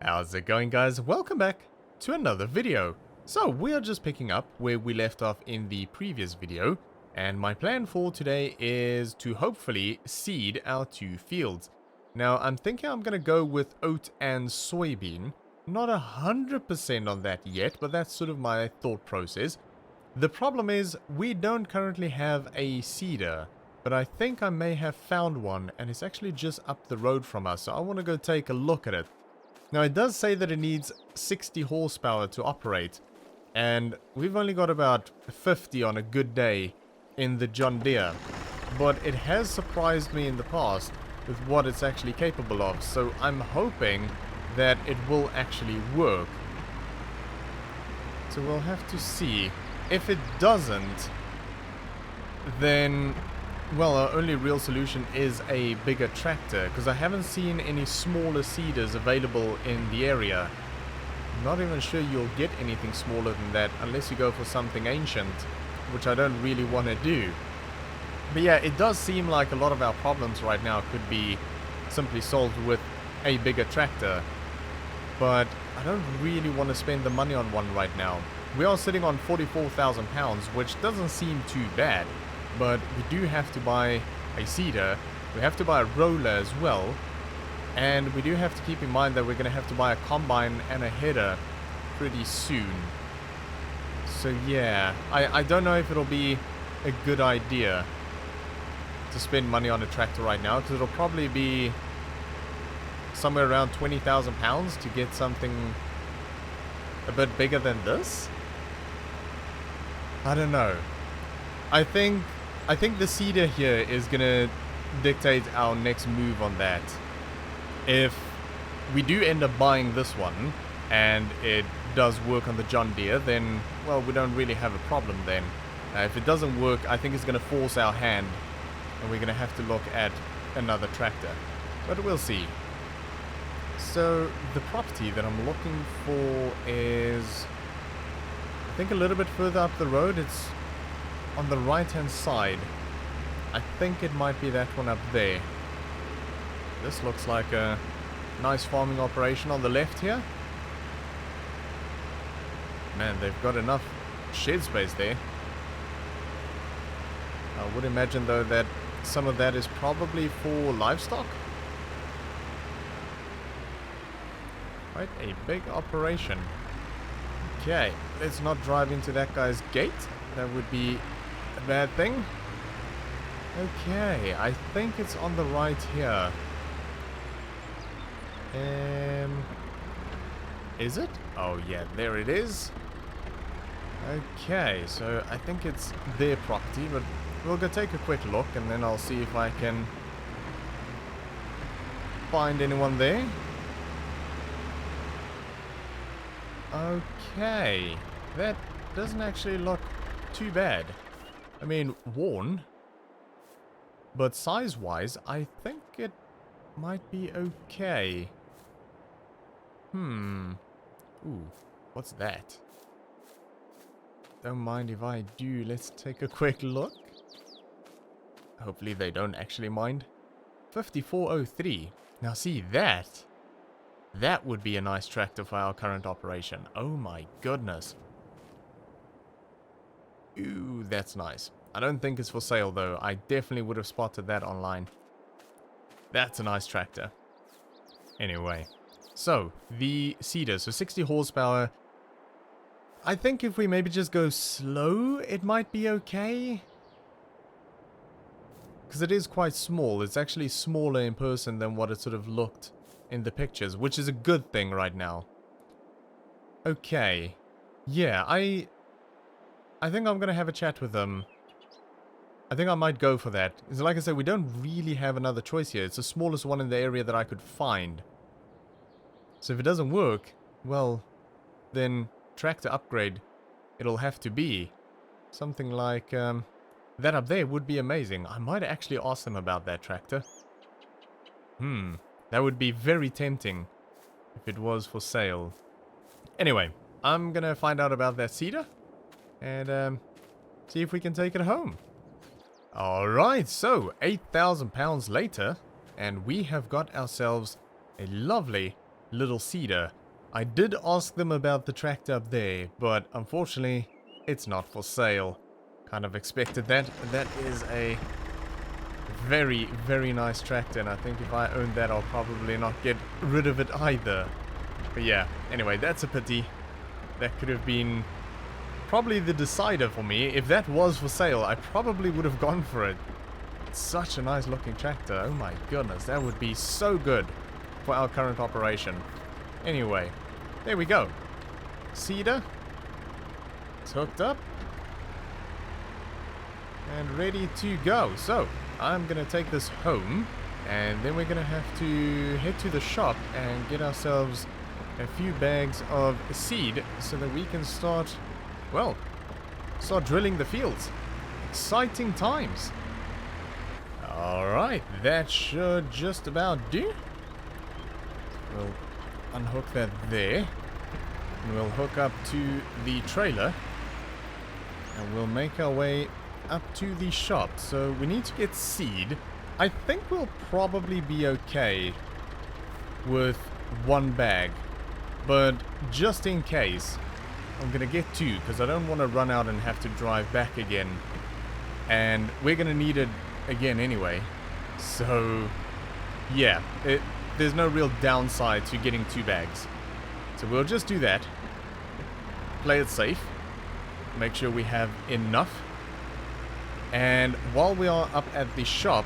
How's it going, guys? Welcome back to another video. So we are just picking up where we left off in the previous video, and my plan for today is to hopefully seed our two fields. Now I'm thinking I'm gonna go with oat and soybean. Not 100% on that yet, but that's sort of my thought process. The problem is we don't currently have a seeder, but I think I may have found one, and it's actually just up the road from us, so I want to go take a look at it. Now it does say that it needs 60 horsepower to operate, and we've only got about 50 on a good day in the John Deere, but it has surprised me in the past with what it's actually capable of, so I'm hoping that it will actually work. So we'll have to see. If it doesn't, then, well, our only real solution is a bigger tractor, because I haven't seen any smaller seeders available in the area. I'm not even sure you'll get anything smaller than that unless you go for something ancient, which I don't really want to do. But yeah, it does seem like a lot of our problems right now could be simply solved with a bigger tractor, but I don't really want to spend the money on one right now. We are sitting on £44,000, which doesn't seem too bad, but we do have to buy a seeder, we have to buy a roller as well, and we do have to keep in mind that we're going to have to buy a combine and a header pretty soon. So yeah, I don't know if it'll be a good idea to spend money on a tractor right now, because it'll probably be somewhere around £20,000 to get something a bit bigger than this. I don't know. I think the seeder here is gonna dictate our next move on that. If we do end up buying this one and it does work on the John Deere, then, well, we don't really have a problem then. If it doesn't work, I think it's gonna force our hand and we're gonna have to look at another tractor. But we'll see. So the property that I'm looking for is, I think, a little bit further up the road. It's on the right hand side. I think it might be that one up there. This looks like a nice farming operation on the left here. Man, they've got enough shed space there. I would imagine though that some of that is probably for livestock. Quite a big operation. Okay, let's not drive into that guy's gate. That would be a bad thing. Okay, I think it's on the right here. Is it? Oh yeah, there it is. Okay, so I think it's their property, but we'll go take a quick look and then I'll see if I can find anyone there. Okay, that doesn't actually look too bad. I mean, worn, but size-wise, I think it might be okay. Ooh, what's that? Don't mind if I do. Let's take a quick look. Hopefully they don't actually mind. 5403. Now see that. That would be a nice tractor for our current operation. Oh my goodness. Ooh, that's nice. I don't think it's for sale though. I definitely would have spotted that online. That's a nice tractor. Anyway, so the seeder, so 60 horsepower. I think if we maybe just go slow, it might be okay. Because it is quite small. It's actually smaller in person than what it sort of looked in the pictures, which is a good thing right now. Okay. Yeah, I think I'm gonna have a chat with them. I think I might go for that. Because like I said, we don't really have another choice here. It's the smallest one in the area that I could find. So if it doesn't work, well, then tractor upgrade it'll have to be. Something like that up there would be amazing. I might actually ask them about that tractor. That would be very tempting if it was for sale. Anyway, I'm gonna find out about that seeder and see if we can take it home. Alright, so £8,000 later, and we have got ourselves a lovely little seeder. I did ask them about the tractor up there, but unfortunately, it's not for sale. Kind of expected that. That is a very, very nice tractor, and I think if I owned that, I'll probably not get rid of it either. But yeah, anyway, that's a pity. That could have been probably the decider for me. If that was for sale, I probably would have gone for it. It's such a nice looking tractor. Oh my goodness, that would be so good for our current operation. Anyway, there we go. Seeder. It's hooked up. And ready to go. So, I'm going to take this home. And then we're going to have to head to the shop and get ourselves a few bags of seed so that we can start, well, start drilling the fields. Exciting times. Alright, that should just about do. We'll unhook that there. And we'll hook up to the trailer. And we'll make our way up to the shop. So we need to get seed. I think we'll probably be okay with one bag. But just in case, I'm going to get two because I don't want to run out and have to drive back again. And we're going to need it again anyway. So, yeah, there's no real downside to getting two bags. So we'll just do that. Play it safe. Make sure we have enough. And while we are up at the shop,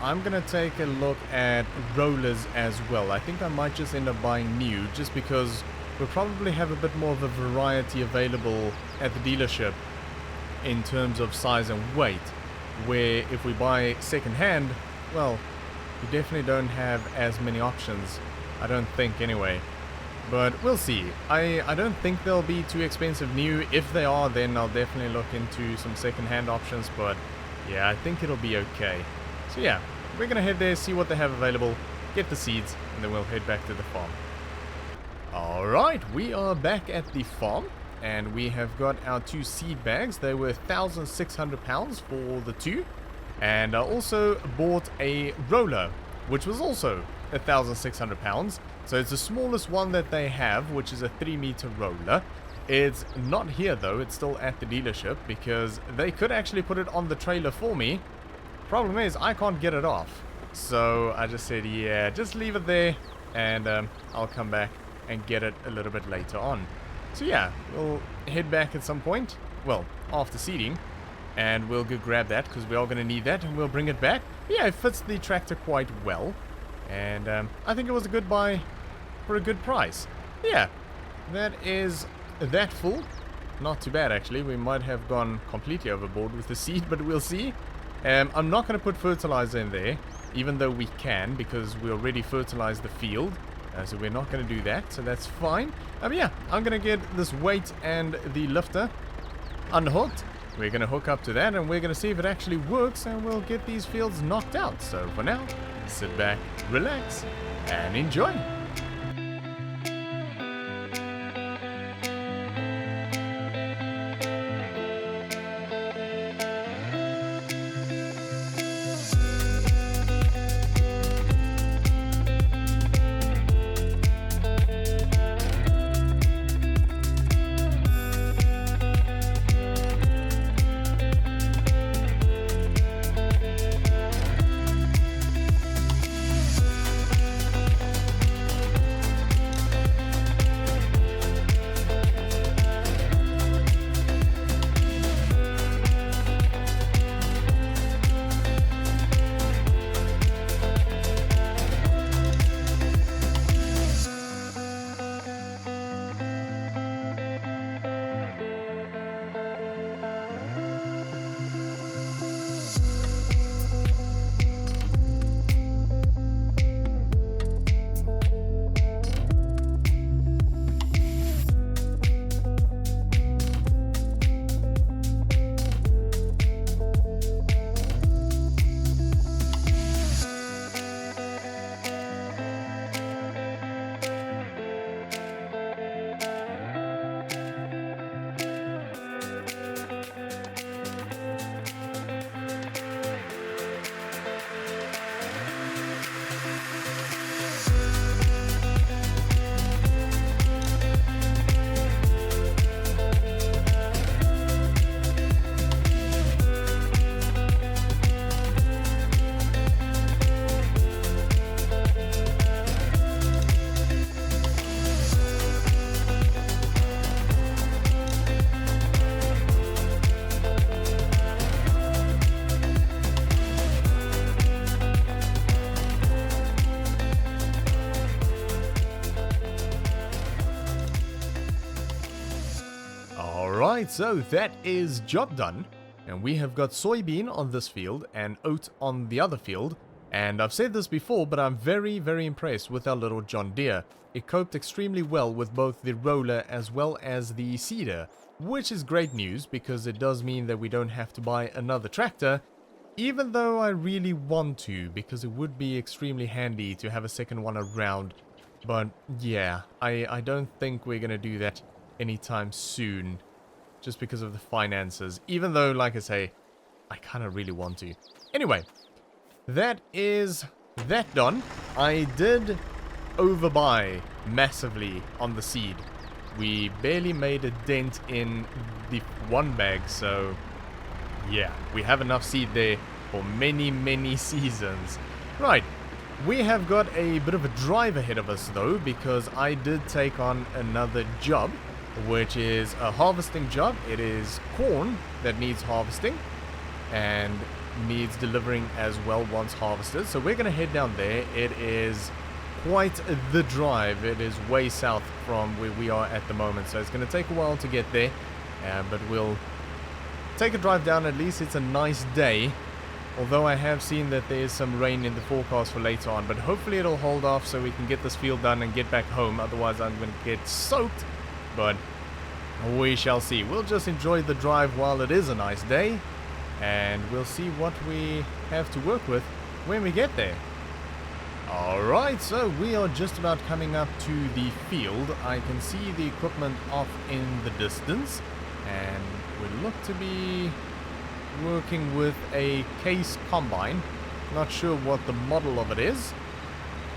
I'm going to take a look at rollers as well. I think I might just end up buying new just because we'll probably have a bit more of a variety available at the dealership in terms of size and weight. Where if we buy second hand, well, you definitely don't have as many options. I don't think anyway. But we'll see. I don't think they'll be too expensive new. If they are, then I'll definitely look into some second hand options. But yeah, I think it'll be okay. So yeah, we're going to head there, see what they have available, get the seeds, and then we'll head back to the farm. Alright, we are back at the farm, and we have got our two seed bags. They were £1,600 for the two, and I also bought a roller, which was also £1,600. So it's the smallest one that they have, which is a 3-meter roller. It's not here though, it's still at the dealership, because they could actually put it on the trailer for me. Problem is, I can't get it off. So I just said, yeah, just leave it there, and I'll come back and get it a little bit later on. So yeah, we'll head back at some point, well, after seeding, and we'll go grab that, because we are going to need that, and we'll bring it back. Yeah, it fits the tractor quite well, and I think it was a good buy for a good price. Yeah, that is that full. Not too bad, actually. We might have gone completely overboard with the seed, but we'll see. I'm not going to put fertilizer in there, even though we can, because we already fertilized the field. So we're not going to do that, so that's fine. Yeah, I'm going to get this weight and the lifter unhooked. We're going to hook up to that, and we're going to see if it actually works, and we'll get these fields knocked out. So for now, sit back, relax, and enjoy. Alright, so that is job done. And we have got soybean on this field and oat on the other field. And I've said this before, but I'm very, very impressed with our little John Deere. It coped extremely well with both the roller as well as the seeder, which is great news because it does mean that we don't have to buy another tractor, even though I really want to, because it would be extremely handy to have a second one around. But yeah, I don't think we're going to do that anytime soon, just because of the finances, even though, like I say, I kind of really want to. Anyway, that is that done. I did overbuy massively on the seed. We barely made a dent in the one bag, so yeah, we have enough seed there for many, many seasons. Right, we have got a bit of a drive ahead of us though, because I did take on another job, which is a harvesting job. It is corn that needs harvesting and needs delivering as well once harvested. So we're going to head down there. It is quite the drive. It is way south from where we are at the moment, so it's going to take a while to get there, but we'll take a drive down. At least it's a nice day, although I have seen that there is some rain in the forecast for later on, but hopefully it'll hold off so we can get this field done and get back home. Otherwise I'm going to get soaked, but we shall see. We'll just enjoy the drive while it is a nice day, and we'll see what we have to work with when we get there. Alright, so we are just about coming up to the field. I can see the equipment off in the distance, and we look to be working with a case combine. Not sure what the model of it is.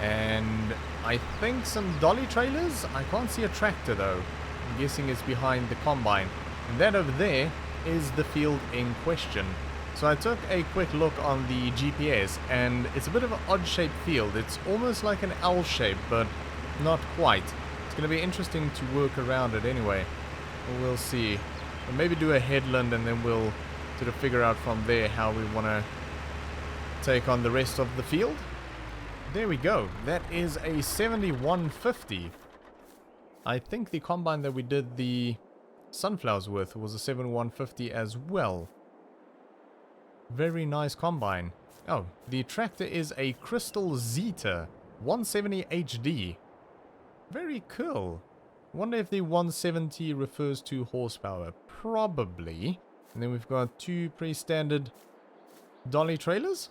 And I think some dolly trailers. I can't see a tractor though. I'm guessing it's behind the combine. And that over there is the field in question. So I took a quick look on the GPS, and it's a bit of an odd-shaped field. It's almost like an L shape, but not quite. It's going to be interesting to work around it anyway. We'll see. We'll maybe do a headland, and then we'll sort of figure out from there how we want to take on the rest of the field. There we go. That is a 7150. I think the combine that we did the sunflowers with was a 7150 as well. Very nice combine. Oh, the tractor is a Crystal Zeta 170 HD. Very cool. Wonder if the 170 refers to horsepower. Probably. And then we've got two pre-standard dolly trailers.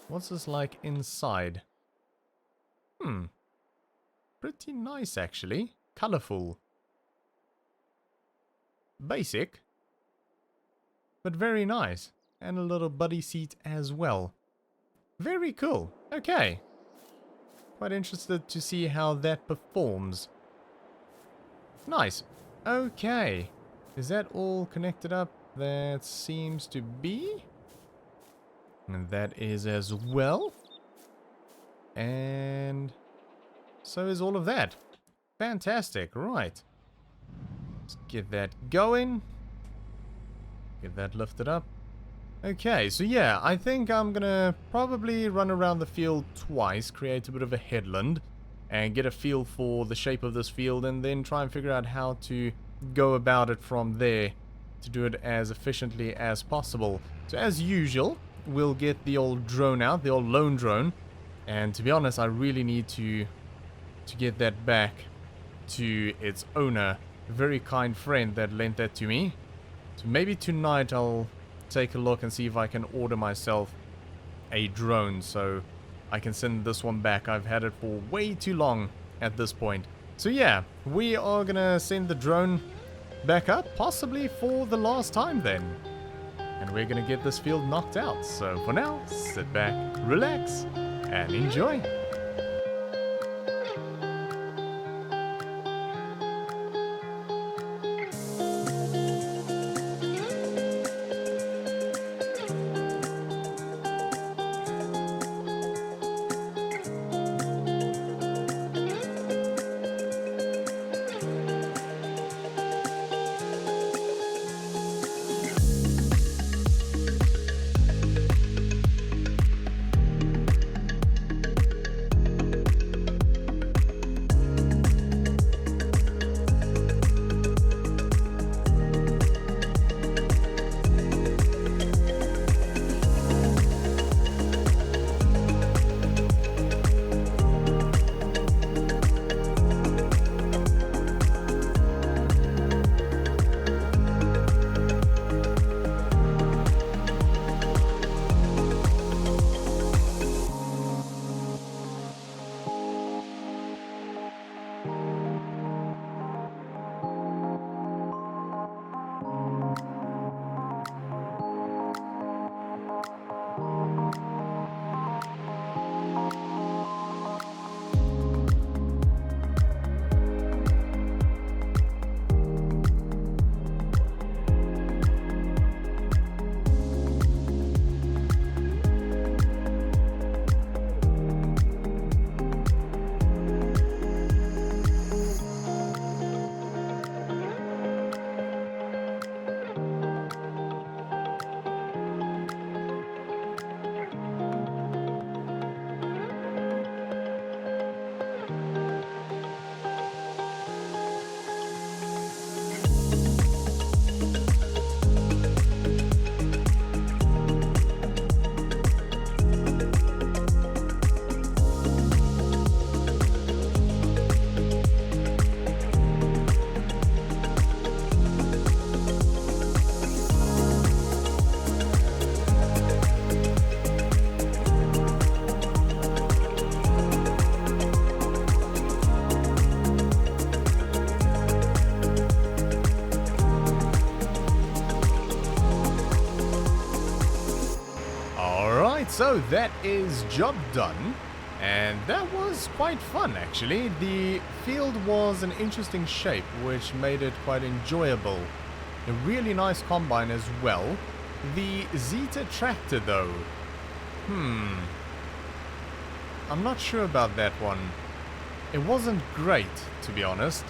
What's this like inside? Pretty nice actually. Colorful. Basic. But very nice. And a little buddy seat as well. Very cool. Okay. Quite interested to see how that performs. Nice. Okay. Is that all connected up? That seems to be. And that is as well. And so is all of that. Fantastic. Right. Let's get that going. Get that lifted up. Okay, so yeah, I think I'm gonna probably run around the field twice, create a bit of a headland, and get a feel for the shape of this field, and then try and figure out how to go about it from there to do it as efficiently as possible. So as usual, we'll get the old drone out, the old lone drone, and to be honest, I really need to get that back to its owner, a very kind friend that lent that to me. So maybe tonight I'll take a look and see if I can order myself a drone so I can send this one back. I've had it for way too long at this point. So yeah, we are gonna send the drone back up, possibly for the last time then. And we're gonna get this field knocked out. So for now, sit back, relax, and enjoy. so that is job done. And that was quite fun, actually. The field was an interesting shape, which made it quite enjoyable. A really nice combine as well. The Zeta tractor, though. I'm not sure about that one. It wasn't great, to be honest.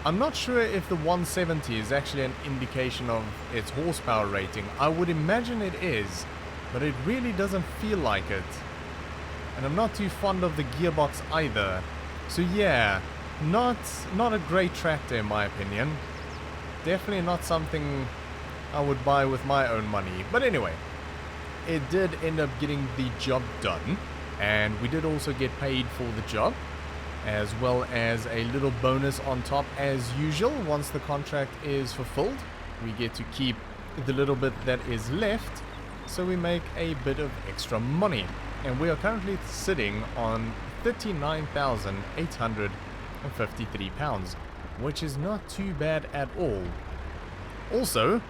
I'm not sure if the 170 is actually an indication of its horsepower rating. I would imagine it is, but it really doesn't feel like it. And I'm not too fond of the gearbox either. So yeah, not a great tractor in my opinion. Definitely not something I would buy with my own money. But anyway, it did end up getting the job done. And we did also get paid for the job, as well as a little bonus on top as usual. Once the contract is fulfilled, we get to keep the little bit that is left, so we make a bit of extra money. And we are currently sitting on £39,853, which is not too bad at all. Also,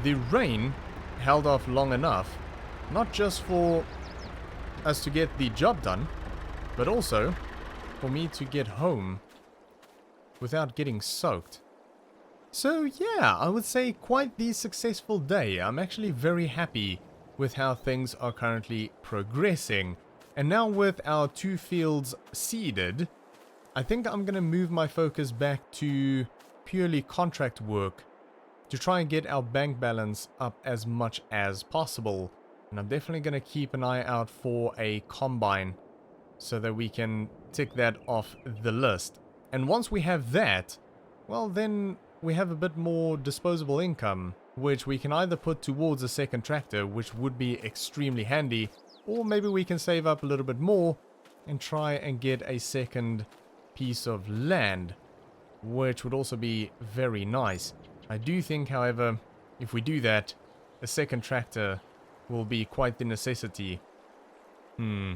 the rain held off long enough, not just for us to get the job done, but also for me to get home without getting soaked. So yeah, I would say quite the successful day. I'm actually very happy with how things are currently progressing. And now with our 2 fields seeded, I think I'm going to move my focus back to purely contract work to try and get our bank balance up as much as possible. And I'm definitely going to keep an eye out for a combine so that we can tick that off the list. And once we have that, well, then we have a bit more disposable income, which we can either put towards a second tractor, which would be extremely handy, or maybe we can save up a little bit more and try and get a second piece of land, which would also be very nice. I do think, however, if we do that, a second tractor will be quite the necessity. I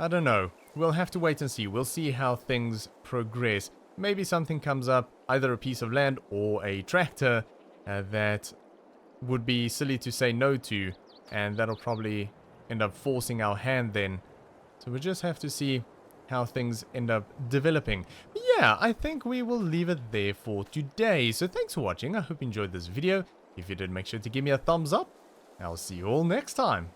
don't know. We'll have to wait and see. We'll see how things progress. Maybe something comes up, either a piece of land or a tractor, that would be silly to say no to, and that'll probably end up forcing our hand then. So we'll just have to see how things end up developing. But yeah, I think we will leave it there for today. So thanks for watching. I hope you enjoyed this video. If you did, make sure to give me a thumbs up. I'll see you all next time.